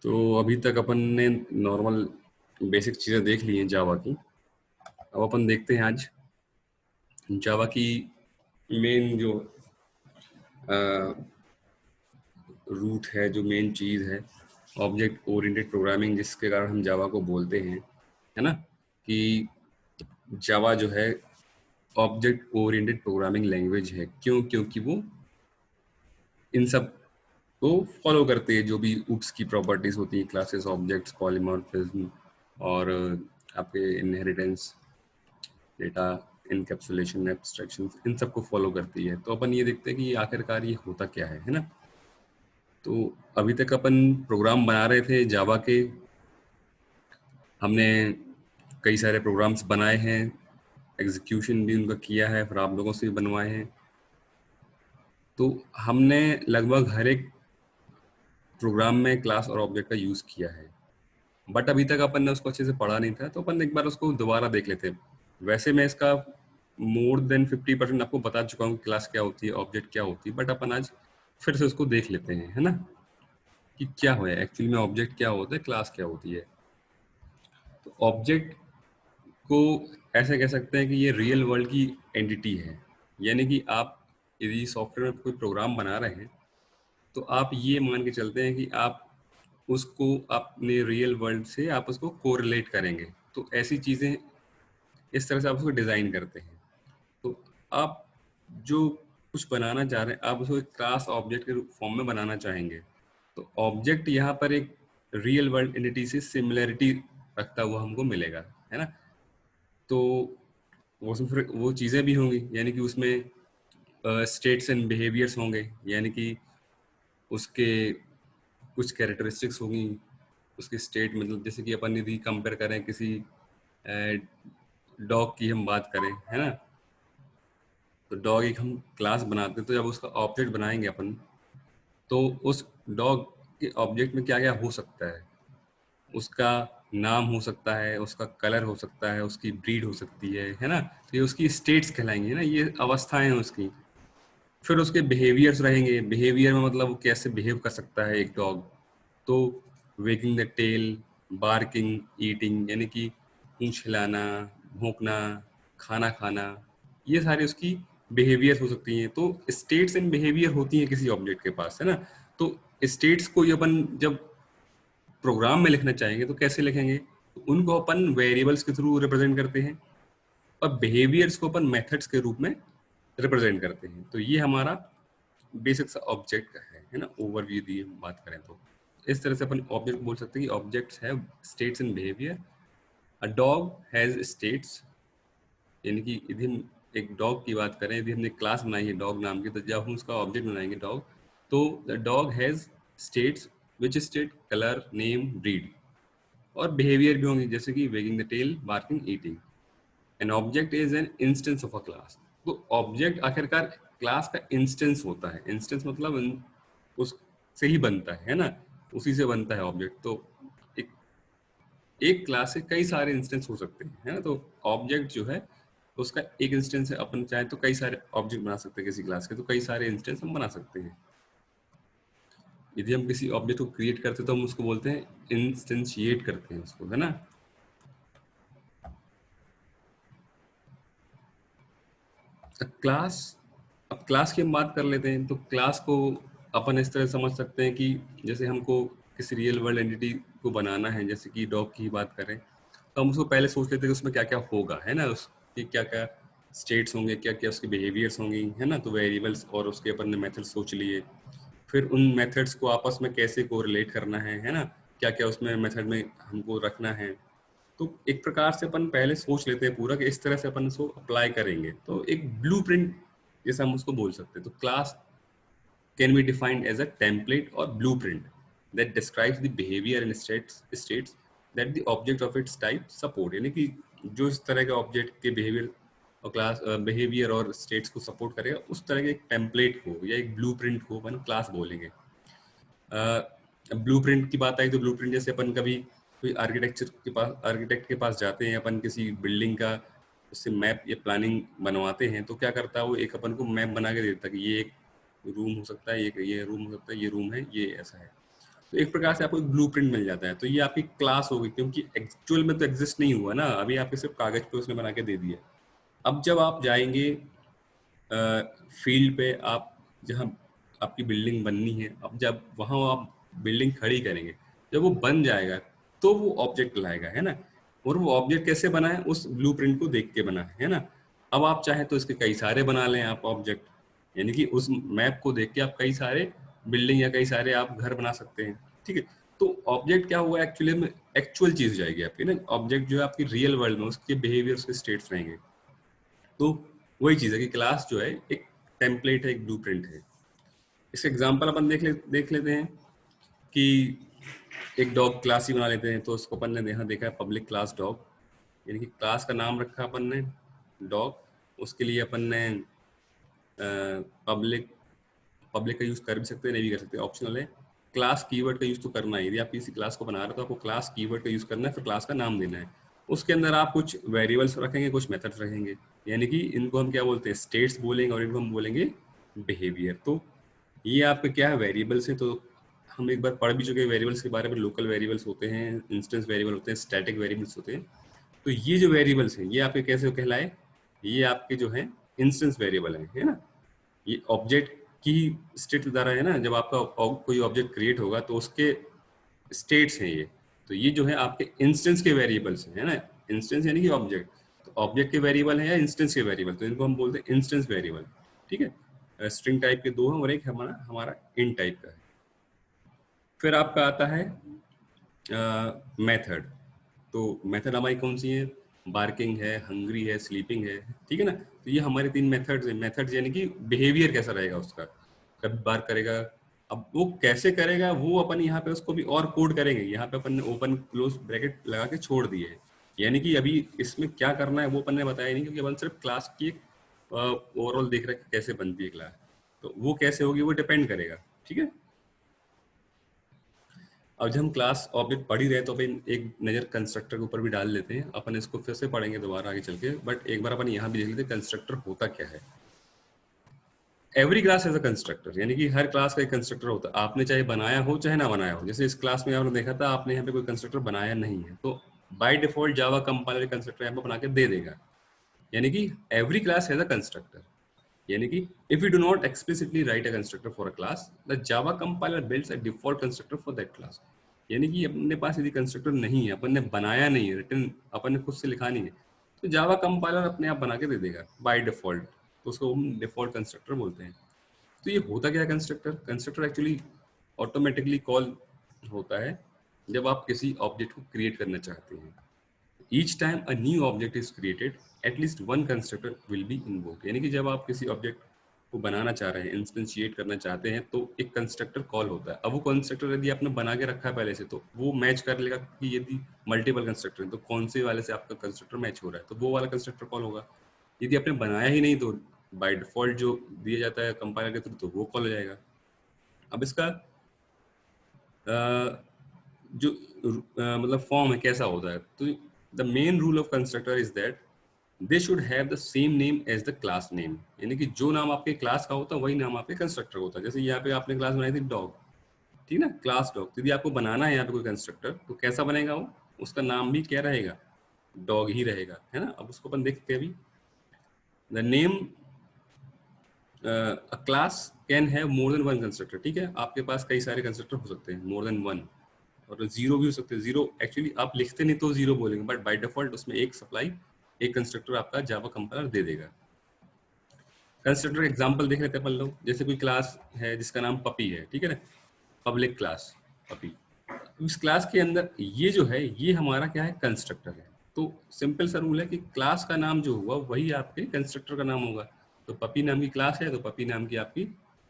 तो अभी तक अपन ने नॉर्मल बेसिक चीज़ें देख ली हैं जावा की। अब अपन देखते हैं आज जावा की मेन जो रूट है, जो मेन चीज़ है, ऑब्जेक्ट ओरिएंटेड प्रोग्रामिंग, जिसके कारण हम जावा को बोलते हैं, है ना, कि जावा जो है ऑब्जेक्ट ओरिएंटेड प्रोग्रामिंग लैंग्वेज है। क्यों? क्योंकि वो इन सब को फॉलो करती है, जो भी उप्स की प्रॉपर्टीज होती हैं, क्लासेस, ऑब्जेक्ट्स, पॉलीमॉर्फिज्म और आपके इनहेरिटेंस, डेटा इनकैप्सुलेशन, एब्स्ट्रैक्शन, इन सब को फॉलो करती है। तो अपन ये देखते हैं कि आखिरकार ये होता क्या है ना। तो अभी तक अपन प्रोग्राम बना रहे थे जावा के, हमने कई सारे प्रोग्राम्स बनाए हैं, एग्जीक्यूशन भी उनका किया है, फिर आप लोगों से भी बनवाए हैं। तो हमने लगभग हर एक प्रोग्राम में क्लास और ऑब्जेक्ट का यूज़ किया है, बट अभी तक अपन ने उसको अच्छे से पढ़ा नहीं था, तो अपन एक बार उसको दोबारा देख लेते हैं। वैसे मैं इसका मोर देन 50% आपको बता चुका हूँ, क्लास क्या होती है, ऑब्जेक्ट क्या होती है, बट अपन आज फिर से उसको देख लेते हैं, है ना, कि क्या हो एक्चुअली में, ऑब्जेक्ट क्या होता है, क्लास क्या होती है। तो ऑब्जेक्ट को ऐसे कह सकते हैं कि ये रियल वर्ल्ड की एंटिटी है। यानी कि आप यदि सॉफ्टवेयर में कोई प्रोग्राम बना रहे हैं, तो आप ये मान के चलते हैं कि आप उसको अपने रियल वर्ल्ड से आप उसको कोरिलेट करेंगे। तो ऐसी चीज़ें, इस तरह से आप उसको डिज़ाइन करते हैं। तो आप जो कुछ बनाना चाह रहे हैं, आप उसको एक क्लास ऑब्जेक्ट के फॉर्म में बनाना चाहेंगे। तो ऑब्जेक्ट यहाँ पर एक रियल वर्ल्ड एंटिटी से सिमिलरिटी रखता हुआ हमको मिलेगा, है ना। तो वो उसमें फिर वो चीज़ें भी होंगी, यानी कि उसमें स्टेट्स एंड बिहेवियर्स होंगे, यानी कि उसके कुछ कैरेक्टरिस्टिक्स होंगी। उसकी स्टेट मतलब जैसे कि अपन यदि कंपेयर करें किसी डॉग की हम बात करें, है ना, तो डॉग एक हम क्लास बनाते हैं, तो जब उसका ऑब्जेक्ट बनाएंगे अपन, तो उस डॉग के ऑब्जेक्ट में क्या क्या हो सकता है। उसका नाम हो सकता है, उसका कलर हो सकता है, उसकी ब्रीड हो सकती है ना। तो ये उसकी स्टेट्स कहलाएंगी ना, ये अवस्थाएं हैं उसकी। फिर उसके बिहेवियर्स रहेंगे। बिहेवियर में मतलब वो कैसे बिहेव कर सकता है एक डॉग। तो wagging the tail, barking, eating, यानी कि पूंछ हिलाना, भौंकना, खाना खाना, ये सारी उसकी बिहेवियर्स हो सकती हैं। तो स्टेट्स एंड बिहेवियर होती हैं किसी ऑब्जेक्ट के पास, है ना। तो स्टेट्स को ये अपन जब प्रोग्राम में लिखना चाहेंगे तो कैसे लिखेंगे, तो उनको अपन वेरिएबल्स के थ्रू रिप्रेजेंट करते हैं, और बिहेवियर्स को अपन मेथड्स के रूप में रिप्रेजेंट करते हैं। तो ये हमारा बेसिक सा ऑब्जेक्ट है ना, ओवरव्यू दी हम बात करें तो इस तरह से अपन ऑब्जेक्ट बोल सकते हैं कि objects have states and behaviour. A dog has states, यानी कि यदि हम एक डॉग की बात करें, यदि हमने क्लास बनाई है डॉग नाम की, तो जब हम उसका ऑब्जेक्ट बनाएंगे डॉग, तो the dog has states, which state, colour, name, breed, और बिहेवियर भी होंगे, जैसे कि wagging the tail, barking, eating. An object is an instance of a class. तो ऑब्जेक्ट आखिरकार क्लास का इंस्टेंस होता है। इंस्टेंस मतलब उससे ही बनता है ना, उसी से बनता है ऑब्जेक्ट। तो एक एक क्लास से कई सारे इंस्टेंस हो सकते हैं, है ना। तो ऑब्जेक्ट जो है उसका एक इंस्टेंस है। अपन चाहे तो कई सारे ऑब्जेक्ट बना सकते हैं किसी क्लास के, तो कई सारे इंस्टेंस हम बना सकते हैं। यदि हम किसी ऑब्जेक्ट को क्रिएट करते हैं तो हम उसको बोलते हैं इंस्टेंशिएट करते हैं उसको, है ना। क्लास, अब क्लास की हम बात कर लेते हैं। तो क्लास को अपन इस तरह समझ सकते हैं कि जैसे हमको किसी रियल वर्ल्ड एंटिटी को बनाना है, जैसे कि डॉग की बात करें, तो हम उसको पहले सोच लेते हैं कि उसमें क्या क्या होगा, है ना, उसकी क्या क्या स्टेट्स होंगे, क्या क्या उसके बिहेवियर्स होंगी, है ना। तो वेरिएबल्स और उसके अपन ने मेथड सोच लिए। फिर उन मेथड्स को आपस में कैसे कोरिलेट करना है ना, क्या क्या उसमें मेथड में हमको रखना है। तो एक प्रकार से अपन पहले सोच लेते हैं पूरा कि इस तरह से अपन इसको अप्लाई करेंगे। तो एक ब्लूप्रिंट जैसे हम उसको बोल सकते हैं। तो class can be defined as a template और blueprint that describes the behaviour and states that the object of its type support. यानी कि जो इस तरह के ऑब्जेक्ट के बिहेवियर और क्लास बिहेवियर और स्टेट्स को सपोर्ट करेगा, उस तरह के एक टेम्पलेट को या एक ब्लूप्रिंट को अपन क्लास बोलेंगे। ब्लूप्रिंट की बात आई तो ब्लूप्रिंट जैसे अपन कभी कोई आर्किटेक्ट के पास जाते हैं, अपन किसी बिल्डिंग का उससे मैप या प्लानिंग बनवाते हैं, तो क्या करता है वो एक अपन को मैप बना के देता है कि ये एक रूम हो सकता है, ये रूम हो सकता है, ये रूम है, ये ऐसा है। तो एक प्रकार से आपको एक ब्लूप्रिंट मिल जाता है। तो ये आपकी क्लास होगी, क्योंकि एक्चुअल में तो एग्जिस्ट नहीं हुआ ना, अभी आपके सिर्फ कागज पे उसने बना के दे दिया। अब जब आप जाएंगे फील्ड पे, आप जहाँ आपकी बिल्डिंग बननी है, अब जब वहाँ आप बिल्डिंग खड़ी करेंगे, जब वो बन जाएगा तो वो ऑब्जेक्ट लाएगा, है ना। और वो ऑब्जेक्ट कैसे बना है, उस ब्लूप्रिंट को देख के बना है ना। अब आप चाहें तो इसके कई सारे बना लें आप ऑब्जेक्ट, यानी कि उस मैप को देख के आप कई सारे बिल्डिंग या कई सारे आप घर बना सकते हैं, ठीक है। तो ऑब्जेक्ट क्या हुआ एक्चुअली में, एक्चुअल चीज जाएगी आपकी ना। ऑब्जेक्ट जो है आपकी रियल वर्ल्ड में उसके बिहेवियर, उसके स्टेट्स रहेंगे। तो वही चीज है कि क्लास जो है एक टेम्पलेट है, एक ब्लूप्रिंट है। इसका एग्जांपल अपन देख लेते हैं कि एक डॉग क्लास ही बना लेते हैं। तो उसको अपन ने यहाँ देखा है पब्लिक क्लास डॉग, यानी कि क्लास का नाम रखा अपन ने डॉग। उसके लिए अपन ने पब्लिक पब्लिक का यूज कर भी सकते हैं, नहीं भी कर सकते, ऑप्शनल है। क्लास कीवर्ड का यूज तो करना है, यदि आप किसी क्लास को बना रहे हो तो आपको क्लास कीवर्ड का यूज करना है, फिर क्लास का नाम देना है। उसके अंदर आप कुछ वेरिएबल्स रखेंगे, कुछ मेथड्स रखेंगे, यानी कि इनको हम क्या बोलते हैं, स्टेट्स बोलेंगे, और इनको हम बोलेंगे बिहेवियर। तो ये आपके क्या है, वेरिएबल्स हैं। तो हम एक बार पढ़ भी चुके हैं वेरिएबल्स के बारे में। लोकल वेरिएबल्स होते हैं, इंस्टेंस वेरिएबल होते हैं, स्टैटिक वेरिएबल्स होते हैं। तो ये जो वेरिएबल्स हैं ये आपके कैसे कहलाए, ये आपके जो है इंस्टेंस वेरिएबल है ना। ये ऑब्जेक्ट की स्टेट द्वारा है ना, जब आपका कोई ऑब्जेक्ट क्रिएट होगा तो उसके स्टेट्स हैं ये। तो ये जो है आपके इंस्टेंस के वेरिएबल्स हैं, है ना। इंस्टेंस यानी कि ऑब्जेक्ट, तो ऑब्जेक्ट के वेरिएबल है या इंस्टेंस के वेरिएबल, तो इनको हम बोलते हैं इंस्टेंस वेरिएबल, ठीक है। स्ट्रिंग टाइप के दो हैं और एक हमारा हमारा int टाइप का है। फिर आपका आता है मेथड। तो मेथड हमारी कौन सी है, बार्किंग है, हंग्री है, स्लीपिंग है, ठीक है ना। तो ये हमारे 3 मेथड्स हैं। मेथड्स यानी कि बिहेवियर कैसा रहेगा उसका, कब बार करेगा। अब वो कैसे करेगा वो अपन यहाँ पे उसको भी और कोड करेंगे। यहाँ पे अपन ने ओपन क्लोज ब्रैकेट लगा के छोड़ दिए है, यानी कि अभी इसमें क्या करना है वो अपन ने बताया नहीं, क्योंकि अपन सिर्फ क्लास की एक ओवरऑल देख रहे हैं कि कैसे बनती है क्लास। तो वो कैसे होगी वो डिपेंड करेगा, ठीक है। अब जब हम क्लास ऑब्जेक्ट पढ़ ही रहे तो अपन एक नज़र कंस्ट्रक्टर के ऊपर भी डाल लेते हैं। अपन इसको फिर से पढ़ेंगे दोबारा आगे चल के, बट एक बार अपन यहाँ भी देख लेते हैं कंस्ट्रक्टर होता क्या है। Every class has a constructor, यानी कि हर क्लास का एक कंस्ट्रक्टर होता है, आपने चाहे बनाया हो चाहे ना बनाया हो। जैसे इस क्लास में आपने देखा था, आपने यहाँ पे कोई कंस्ट्रक्टर बनाया नहीं है, तो by default Java compiler constructor यहाँ पे बना के दे देगा। यानी कि every class has a constructor, यानी कि if we do not explicitly write a constructor for a class, the Java compiler builds a default constructor for that class। यानी कि अपने पास यदि कंस्ट्रक्टर नहीं है, अपन ने बनाया नहीं है, रिटर्न अपन ने खुद से लिखा नहीं है, तो जावा कंपाइलर अपने आप बना के दे देगा बाय डिफॉल्ट। तो उसको हम डिफॉल्ट कंस्ट्रक्टर बोलते हैं। तो ये होता क्या है constructor, constructor actually automatically call होता है जब आप किसी ऑब्जेक्ट को क्रिएट करना चाहते हैं। Each time a new object is created at least one constructor will be invoked, यानी कि जब आप किसी ऑब्जेक्ट को बनाना चाह रहे हैं, इंस्टेंशिएट करना चाहते हैं, तो एक कंस्ट्रक्टर कॉल होता है। अब वो कंस्ट्रक्टर यदि आपने बना के रखा है पहले से, तो वो मैच कर लेगा कि यदि मल्टीपल कंस्ट्रक्टर है तो कौन से वाले से आपका कंस्ट्रक्टर मैच हो रहा है, तो वो वाला कंस्ट्रक्टर कॉल होगा। यदि आपने बनाया ही नहीं तो बाय डिफॉल्ट जो दिया जाता है कंपाइलर के थ्रू, तो वो कॉल हो जाएगा। अब इसका जो मतलब फॉर्म है कैसा होता है, तो the main rule of constructor is that they should have the same name as the class name, यानी कि जो नाम आपके क्लास का होता है वही नाम आपके कंस्ट्रक्टर होता है। जैसे यहाँ पे आपने क्लास बनाई थी डॉग, ठीक ना, क्लास डॉग। तो यदि आपको बनाना है यहाँ पे कोई कंस्ट्रक्टर, तो कैसा बनेगा वो, उसका नाम भी क्या रहेगा, डॉग ही रहेगा, है ना। अब उसको अपन देखते हैं अभी। The name class can have more than one constructor, ठीक है। आपके पास कई सारे कंस्ट्रक्टर हो सकते हैं, मोर देन वन, और जीरो भी हो सकते हैं। जीरो एक्चुअली आप लिखते नहीं तो जीरो बोलेंगे, बट बाय डिफॉल्ट उसमें एक सप्लाई, एक कंस्ट्रक्टर आपका जावा कंपाइलर दे देगा। कंस्ट्रक्टर एग्जांपल देख लेते हैं अपन लोग। जैसे कोई क्लास है जिसका नाम पपी है, ठीक है ना, पब्लिक क्लास पपी। इस क्लास के अंदर ये जो है ये हमारा क्या है, कंस्ट्रक्टर है। तो सिंपल सा रूल है कि क्लास का नाम जो हुआ वही आपके कंस्ट्रक्टर का नाम होगा। तो पपी नाम की क्लास है तो पपी नाम की आपकी,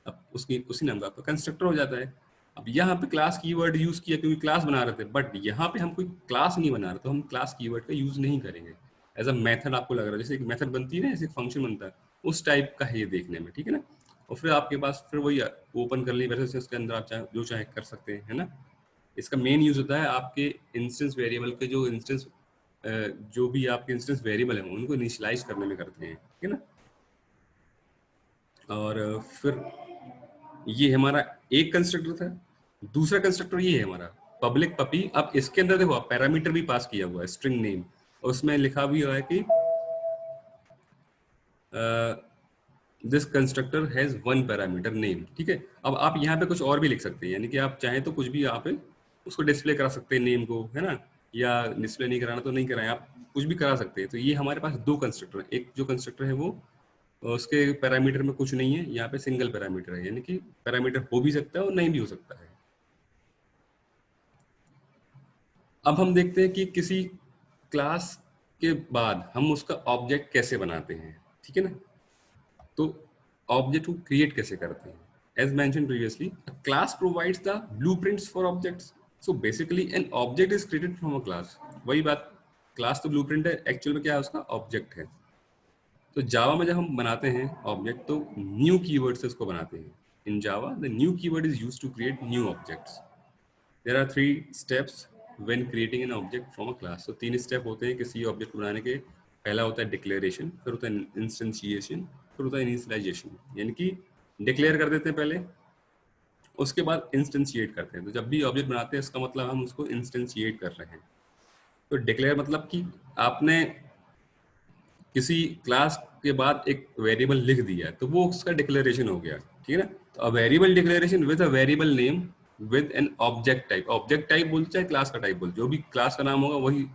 अब उसकी उसी नाम का आपका कंस्ट्रक्टर हो जाता है। अब यहाँ पे क्लास कीवर्ड यूज किया क्योंकि क्लास बना रहे थे, बट यहाँ पे हम कोई क्लास नहीं बना रहे, तो हम क्लास कीवर्ड का यूज नहीं करेंगे। एज अ मेथड आपको लग रहा है, जैसे एक मेथड बनती है ना, जैसे फंक्शन बनता है, उस टाइप का है ये देखने में, ठीक है ना। और फिर आपके पास फिर वही ओपन कर ली वैसे से उसके अंदर आप चाहे जो चाहे कर सकते हैं, है ना। इसका मेन यूज होता है आपके इंस्टेंस वेरिएबल के, जो इंस्टेंस जो भी आपके इंस्टेंस वेरिएबल हैं उनको इनिशियलाइज करने में करते हैं, ठीक है ना। और फिर ये हमारा एक कंस्ट्रक्टर था। दूसरा कंस्ट्रक्टर ये है हमारा पब्लिक पपी। अब इसके अंदर देखो पैरामीटर भी पास किया हुआ है स्ट्रिंग नेम, और उसमें लिखा भी हुआ है कि this constructor has one parameter name. ठीक है, अब आप यहाँ पे कुछ और भी लिख सकते हैं, यानी कि आप चाहें तो कुछ भी यहाँ पे उसको डिस्प्ले करा सकते हैं नेम को, है ना, या डिस्प्ले नहीं कराना तो नहीं कराएं, आप कुछ भी करा सकते हैं। तो ये हमारे पास दो कंस्ट्रक्टर है, एक जो कंस्ट्रक्टर है वो उसके पैरामीटर में कुछ नहीं है, यहाँ पे सिंगल पैरामीटर है, यानी कि पैरामीटर हो भी सकता है और नहीं भी हो सकता है। अब हम देखते हैं कि किसी क्लास के बाद हम उसका ऑब्जेक्ट कैसे बनाते हैं। ठीक है ना, तो ऑब्जेक्ट को क्रिएट कैसे करते हैं। As mention previously, a class provides the blueprints for objects. So basically an object is created from a class. वही बात, क्लास तो ब्लूप्रिंट है, एक्चुअल में क्या है उसका ऑब्जेक्ट है। तो जावा में जब हम बनाते हैं ऑब्जेक्ट तो न्यू कीवर्ड से उसको बनाते हैं। In Java the new keyword is used to create new objects. There are 3 steps when creating an object from a class. तो 3 स्टेप होते हैं किसी ऑब्जेक्ट बनाने के। पहला होता है डिक्लेरेशन, फिर होता है इंस्टेंशिएशन, फिर होता है इनिशियलाइजेशन। यानी कि डिक्लेयर कर देते हैं पहले, उसके बाद इंस्टेंशिएट करते हैं। तो जब भी ऑब्जेक्ट बनाते हैं इसका मतलब हम उसको इंस्टेंशिएट कर रहे हैं। तो डिक्लेयर मतलब कि आपने किसी क्लास के बाद एक वेरिएबल लिख दिया है तो वो उसका डिक्लेरेशन हो गया। ठीक है ना, तो अ variable declaration with a variable name with an object type. Object type बोल चाहे क्लास का टाइप बोल, जो भी क्लास का नाम होगा वही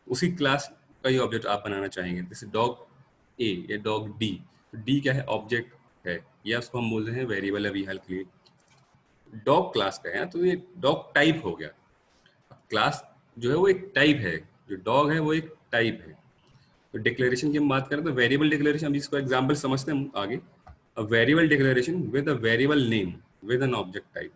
उसी क्लास का ही ऑब्जेक्ट आप बनाना चाहेंगे। जैसे डॉग ए या डॉग डी, डी क्या है, ऑब्जेक्ट है, या उसको हम बोल रहे हैं वेरिएबल अभी हाल के लिए। डॉग क्लास का है तो ये डॉग टाइप हो गया। क्लास जो है वो एक टाइप है, जो डॉग है वो एक टाइप है। तो डिक्लेरेशन की हम बात करें तो वेरिएबल डिक्लेरेशन, अब इसको एग्जांपल समझते हैं हम आगे। A variable declaration with a variable name with an object type.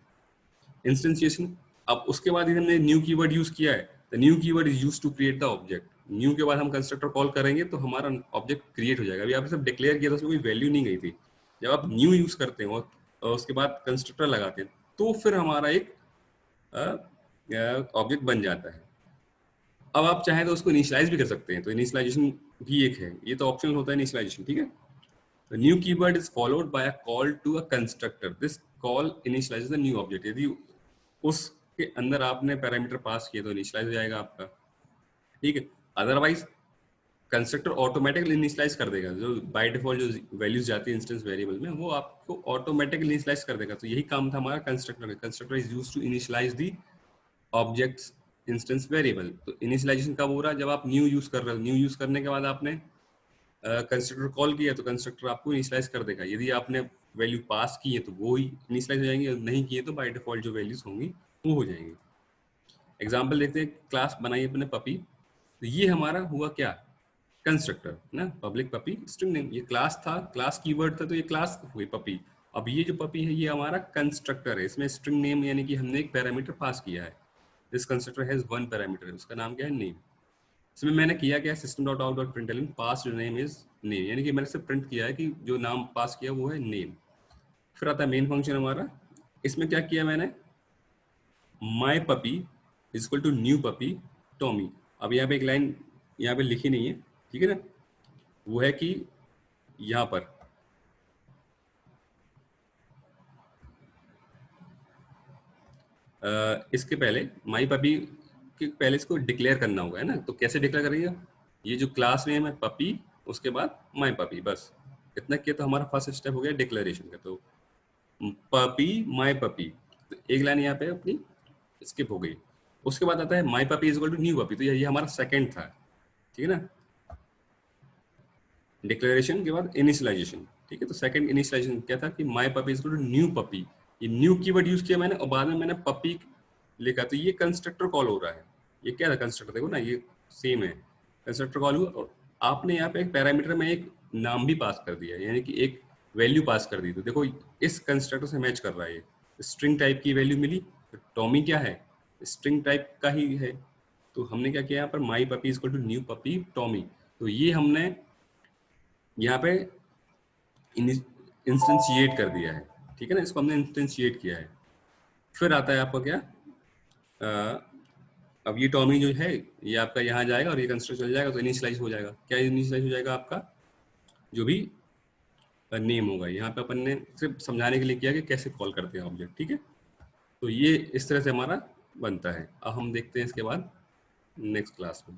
Instantiation, अब उसके बाद ही हमने न्यू कीवर्ड यूज किया है, the new keyword is used to create the object. New के बाद हम कंस्ट्रक्टर कॉल करेंगे तो हमारा ऑब्जेक्ट क्रिएट हो जाएगा। अभी आपने सब डिक्लेयर किया था, उसमें कोई वैल्यू नहीं गई थी। जब आप न्यू यूज करते हो और उसके बाद कंस्ट्रक्टर लगाते हैं तो फिर हमारा एक ऑब्जेक्ट बन जाता है। अब आप चाहें तो उसको इनिशियलाइज भी कर सकते हैं, तो इनिशियलाइजेशन भी एक है, ये तो ऑप्शनल होता है इनिशियलाइजेशन। ठीक है, the new keyword is followed by a call to a constructor. This call initializes the new object. यदि उसके अंदर आपने पैरामीटर पास किए तो इनिशियलाइज हो जाएगा आपका। ठीक है, अदरवाइज कंस्ट्रक्टर ऑटोमेटिकली इनिशियलाइज कर देगा। जो बाय डिफॉल्ट जो वैल्यूज जाती है इंस्टेंस वेरिएबल में वो आपको ऑटोमेटिकली इनिशियलाइज कर देगा। तो यही काम था हमारा कंस्ट्रक्टर का। Constructor is used to initialise the objects instance variable. तो इनिशियलाइजेशन कब हो रहा है, जब आप न्यू यूज कर रहे हो। न्यू यूज करने के बाद आपने कंस्ट्रक्टर कॉल किया तो कंस्ट्रक्टर आपको इनिशियलाइज कर देगा। यदि आपने वैल्यू पास की है तो वो ही इनिशियलाइज हो जाएंगी, और नहीं किए तो बाय डिफॉल्ट जो वैल्यूज होंगी वो हो जाएंगी। एग्जांपल देखते हैं, क्लास बनाई अपने पपी, तो ये हमारा हुआ क्या, कंस्ट्रक्टर ना, पब्लिक पपी स्ट्रिंग नेम। ये क्लास था, क्लास कीवर्ड था, तो ये क्लास हुई पपी। अब ये जो पपी है ये हमारा कंस्ट्रक्टर है, इसमें स्ट्रिंग नेम यानी कि हमने एक पैरामीटर पास किया है। This constructor has one parameter, उसका नाम क्या है, नेम। इसमें मैंने किया क्या, system dot out dot println pass name is name, यानी कि मैंने सिर्फ प्रिंट किया है कि जो नाम पास किया वो है नेम। फिर आता है मेन फंक्शन हमारा। इसमें क्या किया मैंने, my puppy is equal to new puppy Tommy. अब यहाँ पे एक लाइन यहाँ पे लिखी नहीं है, ठीक है ना, वो है कि यहाँ पर इसके पहले माई पपी के पहले इसको डिक्लेयर करना होगा, है ना। तो कैसे डिक्लेयर करेंगे, ये जो क्लास नेम है पपी, उसके बाद माई पपी, बस इतना किया तो हमारा फर्स्ट स्टेप हो गया डिक्लेरेशन का। तो पपी माई पपी, तो एक लाइन यहाँ पे अपनी स्किप हो गई। उसके बाद आता है my puppy is equal to new puppy, तो ये हमारा सेकंड था। ठीक है ना, डिक्लेरेशन के बाद इनिशियलाइजेशन। ठीक है, तो सेकंड इनिशियलाइजेशन क्या था कि my puppy is equal to new puppy. ये न्यू कीवर्ड यूज किया मैंने और बाद में मैंने पपी लिखा, तो ये कंस्ट्रक्टर कॉल हो रहा है। ये क्या था, कंस्ट्रक्टर, देखो ना ये सेम है, कंस्ट्रक्टर कॉल हुआ और आपने यहाँ पे एक पैरामीटर में एक नाम भी पास कर दिया, यानी कि एक वैल्यू पास कर दी। तो देखो इस कंस्ट्रक्टर से मैच कर रहा है, ये स्ट्रिंग टाइप की वैल्यू मिली। तो टॉमी क्या है, स्ट्रिंग टाइप का ही है। तो हमने क्या किया यहाँ पर, my puppy is equal to new puppy Tommy. तो ये हमने यहाँ पे इंस्टेंशिएट कर दिया है। ठीक है ना, इसको हमने इंस्टेंशिएट किया है। फिर आता है आपका क्या, अब ये टॉमी जो है ये आपका यहाँ जाएगा और ये कंस्ट्रक्ट चल जाएगा, तो इनिशियलाइज हो जाएगा। क्या इनिशियलाइज हो जाएगा, आपका जो भी नेम होगा। यहाँ पे अपन ने सिर्फ समझाने के लिए किया कि कैसे कॉल करते हैं ऑब्जेक्ट। ठीक है, तो ये इस तरह से हमारा बनता है। अब हम देखते हैं इसके बाद नेक्स्ट क्लास में।